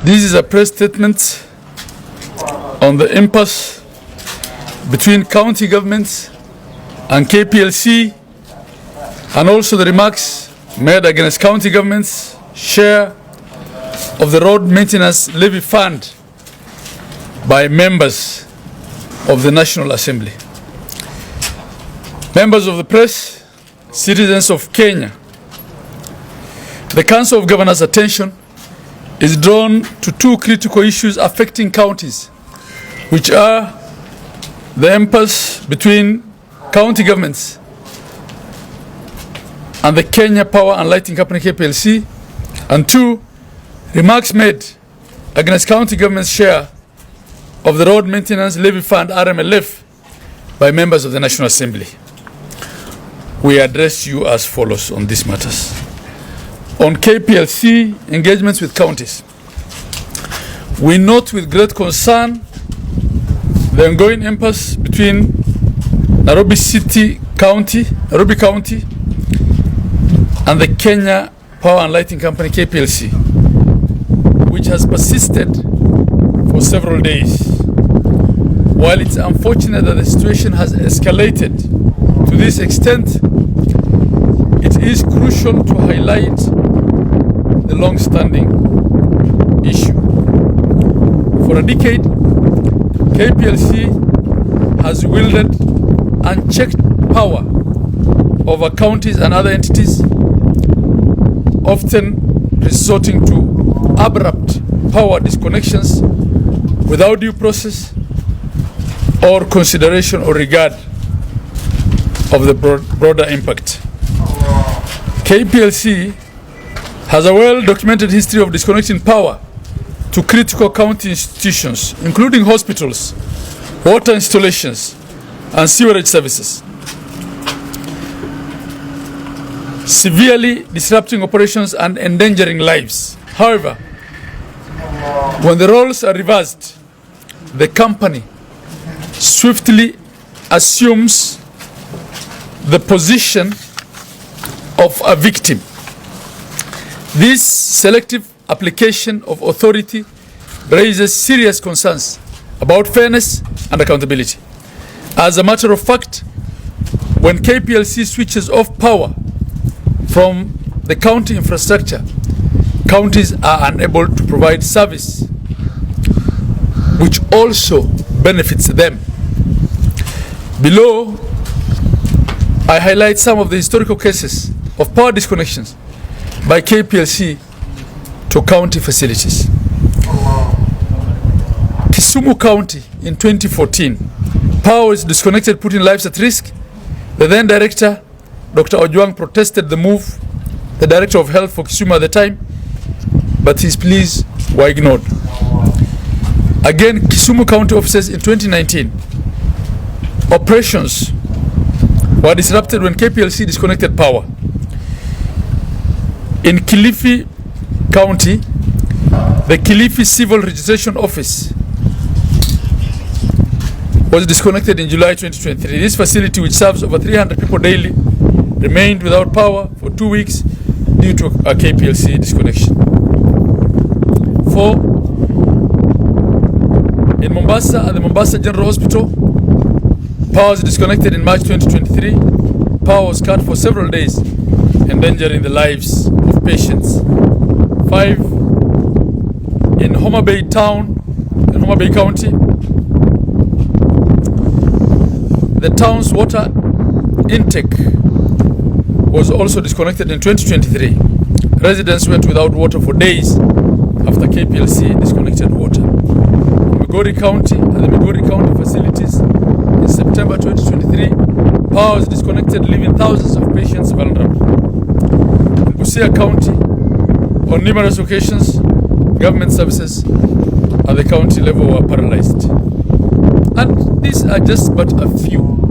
This is a press statement on the impasse between county governments and KPLC, and also the remarks made against county governments' share of the road maintenance levy fund by members of the National Assembly. Members of the press, citizens of Kenya, the Council of Governors' attention is drawn to two critical issues affecting counties, which are the impasse between county governments and the Kenya Power and Lighting Company KPLC, and two, remarks made against county government's share of the Road Maintenance Levy Fund RMLF by members of the National Assembly. We address you as follows on these matters. On KPLC engagements with counties, we note with great concern the ongoing impasse between Nairobi County and the Kenya Power and Lighting Company KPLC, which has persisted for several days. While it's unfortunate that the situation has escalated to this extent, it is crucial to highlight the long-standing issue. For a decade, KPLC has wielded unchecked power over counties and other entities, often resorting to abrupt power disconnections without due process or consideration or regard of the broader impact. KPLC has a well-documented history of disconnecting power to critical county institutions, including hospitals, water installations, and sewerage services, severely disrupting operations and endangering lives. However, when the roles are reversed, the company swiftly assumes the position of a victim. This selective application of authority raises serious concerns about fairness and accountability. As a matter of fact, when KPLC switches off power from the county infrastructure, counties are unable to provide service, which also benefits them. Below, I highlight some of the historical cases of power disconnections by KPLC to county facilities. Kisumu County in 2014, power was disconnected, putting lives at risk. The then director, Dr. Ojwang, protested the move, the director of health for Kisumu at the time, but his pleas were ignored. Again, Kisumu County officers in 2019, operations were disrupted when KPLC disconnected power. In Kilifi County, the Kilifi Civil Registration Office was disconnected in July 2023. This facility, which serves over 300 people daily, remained without power for 2 weeks due to a KPLC disconnection. 4. In Mombasa, at the Mombasa General Hospital, power was disconnected in March 2023. Power was cut for several days, endangering the lives of patients. 5. In Homa Bay Town, in Homa Bay County, the town's water intake was also disconnected in 2023. Residents went without water for days after KPLC disconnected water. In Migori County, at the Migori County facilities, in September 2023, power was disconnected, leaving thousands of patients vulnerable. In Busia County, on numerous occasions, government services at the county level were paralyzed. And these are just but a few.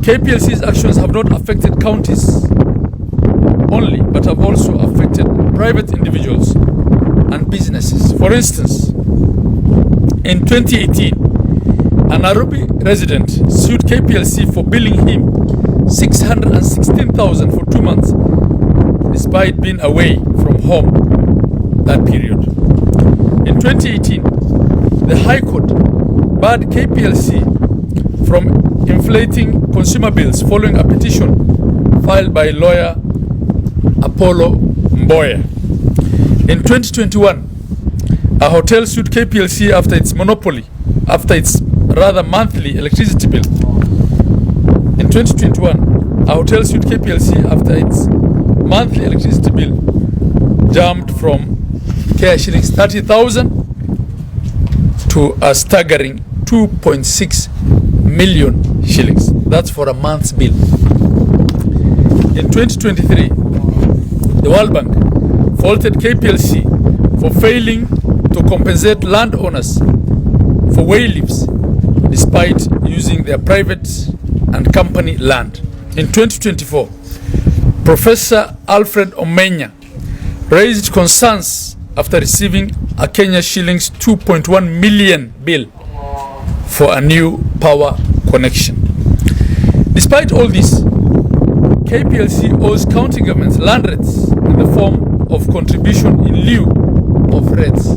KPLC's actions have not affected counties only, but have also affected private individuals and businesses. For instance, in 2018, a Nairobi resident sued KPLC for billing him $616,000 for 2 months, despite being away from home that period. In 2018, the High Court barred KPLC from inflating consumer bills following a petition filed by lawyer Apollo Mboya. In 2021, a hotel sued KPLC after its monthly electricity bill. In 2021, a hotel sued KPLC after its monthly electricity bill jumped from shillings 30,000 to a staggering 2.6 million shillings. That's for a month's bill. In 2023, the World Bank faulted KPLC for failing to compensate landowners for way-leaves despite using their private and company land. In 2024, Professor Alfred Omenya raised concerns after receiving a Kenya shillings 2.1 million bill for a new power connection. Despite all this, KPLC owes county governments land rates in the form of contribution in lieu of rates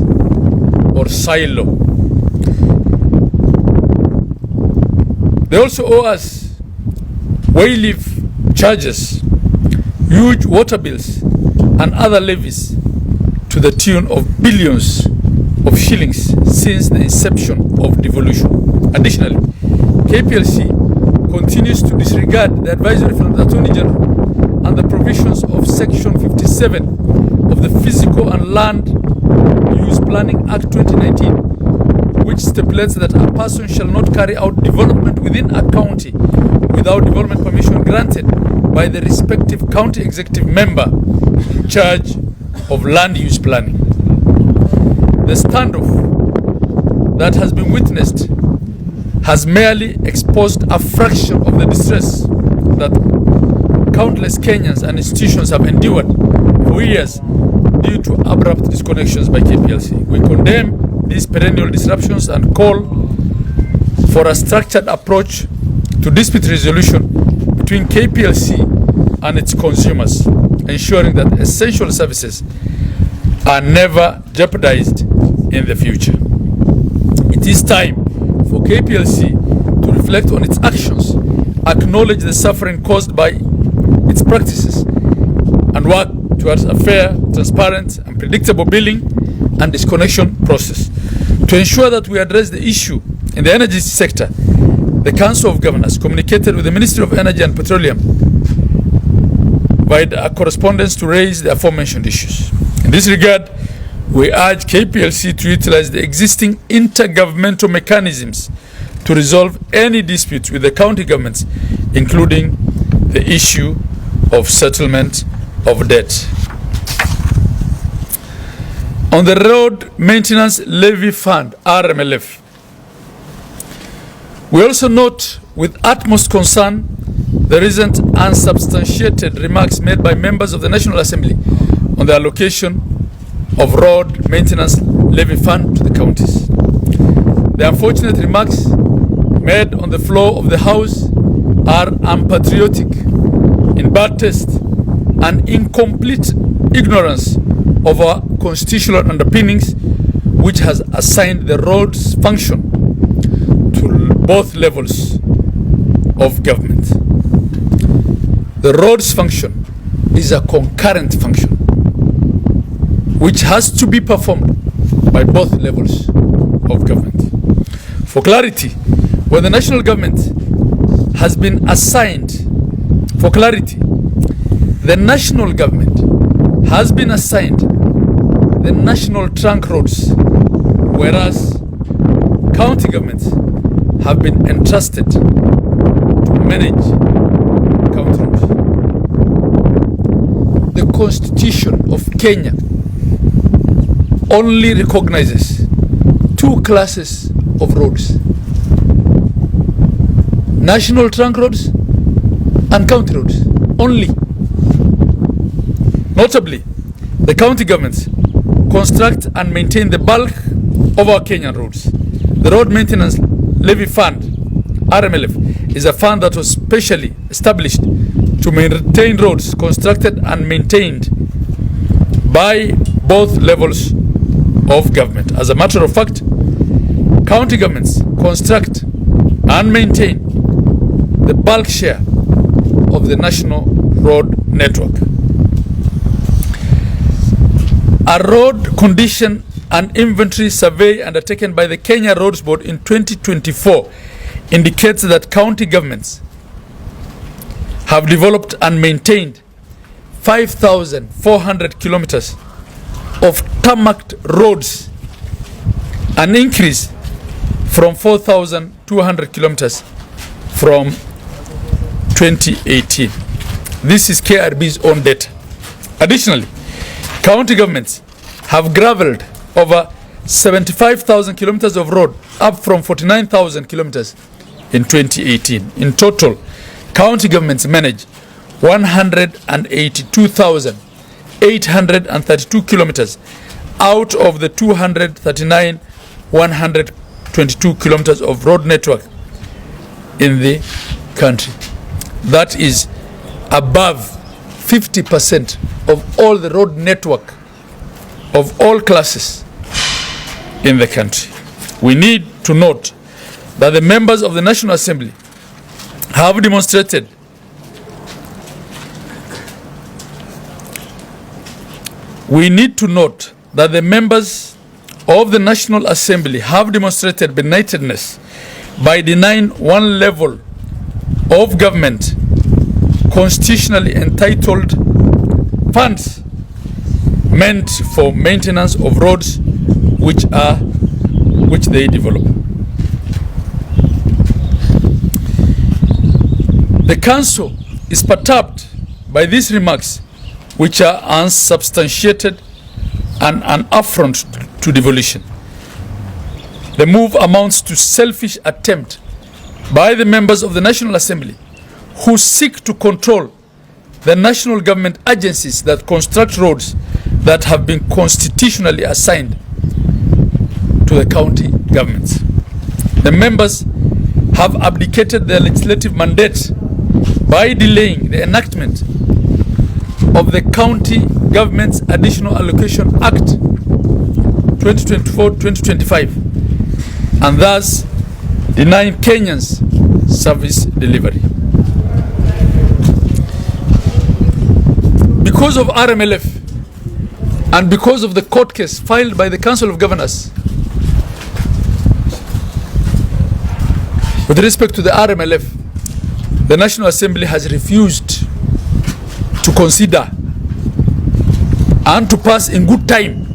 or silo. They also owe us way-leave charges, huge water bills and other levies to the tune of billions of shillings since the inception of devolution. Additionally, KPLC continues to disregard the advisory from the Attorney General and the provisions of Section 57 of the Physical and Land Use Planning Act 2019, which stipulates that a person shall not carry out development within a county without development permission granted by the respective county executive member in charge of land use planning. The standoff that has been witnessed has merely exposed a fraction of the distress that countless Kenyans and institutions have endured for years due to abrupt disconnections by KPLC. We condemn these perennial disruptions and call for a structured approach to dispute resolution between KPLC and its consumers, ensuring that essential services are never jeopardized in the future. It is time for KPLC to reflect on its actions, acknowledge the suffering caused by its practices, and work towards a fair, transparent, and predictable billing and disconnection process. To ensure that we address the issue in the energy sector, the Council of Governors communicated with the Ministry of Energy and Petroleum via a correspondence to raise the aforementioned issues. In this regard, we urge KPLC to utilize the existing intergovernmental mechanisms to resolve any disputes with the county governments, including the issue of settlement of debt. On the Road Maintenance Levy Fund, RMLF, we also note with utmost concern the recent unsubstantiated remarks made by members of the National Assembly on the allocation of Road Maintenance Levy Fund to the counties. The unfortunate remarks made on the floor of the House are unpatriotic, in bad taste, and incomplete ignorance of our constitutional underpinnings, which has assigned the roads function to both levels of government. The roads function is a concurrent function which has to be performed by both levels of government. For clarity, when the national government has been assigned, for clarity, the national government has been assigned the national trunk roads, whereas county governments have been entrusted to manage county roads. The Constitution of Kenya only recognizes two classes of roads: national trunk roads and county roads only. Notably, the county governments construct and maintain the bulk of our Kenyan roads. The Road Maintenance Levy Fund, RMLF, is a fund that was specially established to maintain roads constructed and maintained by both levels of government. As a matter of fact, county governments construct and maintain the bulk share of the national road network. A road condition and inventory survey undertaken by the Kenya Roads Board in 2024 indicates that county governments have developed and maintained 5,400 kilometers of tarmacked roads, an increase from 4,200 kilometers from 2018. This is KRB's own data. Additionally, county governments have gravelled over 75,000 kilometers of road, up from 49,000 kilometers in 2018. In total, county governments manage 182,832 kilometers out of the 239,122 kilometers of road network in the country. That is above 50% of all the road network of all classes in the country. We need to note that the members of the National Assembly have demonstrated benightedness by denying one level of government constitutionally entitled funds meant for maintenance of roads which they develop. The council is perturbed by these remarks, which are unsubstantiated and an affront to devolution. The move amounts to selfish attempt by the members of the National Assembly who seek to control the national government agencies that construct roads that have been constitutionally assigned to the county governments. The members have abdicated their legislative mandate by delaying the enactment of the County Government's Additional Allocation Act 2024-2025 and thus denying Kenyans service delivery. Because of RMLF and because of the court case filed by the Council of Governors with respect to the RMLF, the National Assembly has refused to consider and to pass in good time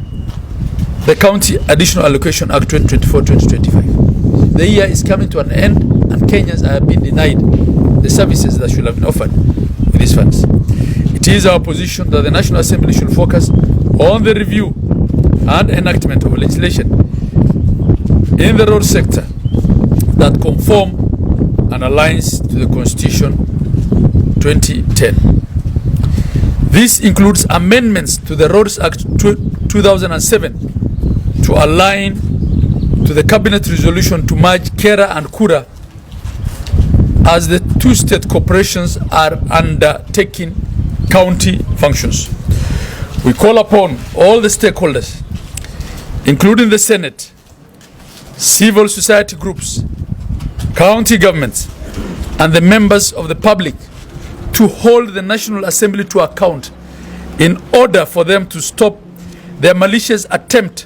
the County Additional Allocation Act 2024-2025. The year is coming to an end and Kenyans have been denied the services that should have been offered with these funds. It is our position that the National Assembly should focus on the review and enactment of legislation in the road sector that conform and aligns to the Constitution 2010. This includes amendments to the Roads Act 2007 to align to the Cabinet resolution to merge Kera and Kura as the two state corporations are undertaking county functions. We call upon all the stakeholders, including the Senate, civil society groups, county governments, and the members of the public to hold the National Assembly to account in order for them to stop their malicious attempt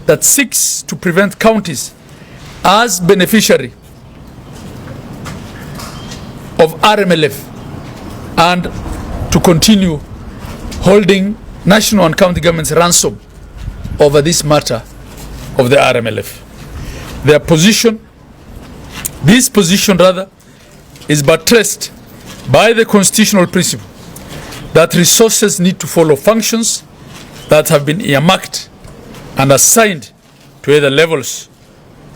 that seeks to prevent counties as beneficiary of RMLF and to continue holding national and county governments ransom over this matter of the RMLF. This position is buttressed by the constitutional principle that resources need to follow functions that have been earmarked and assigned to other levels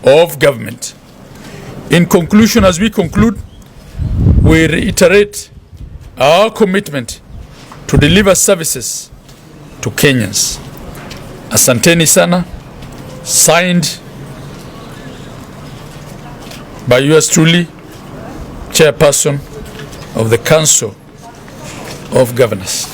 of government. In conclusion, as we conclude, we reiterate our commitment to deliver services to Kenyans. Asanteni sana. Signed by yours truly, Chairperson of the Council of Governors.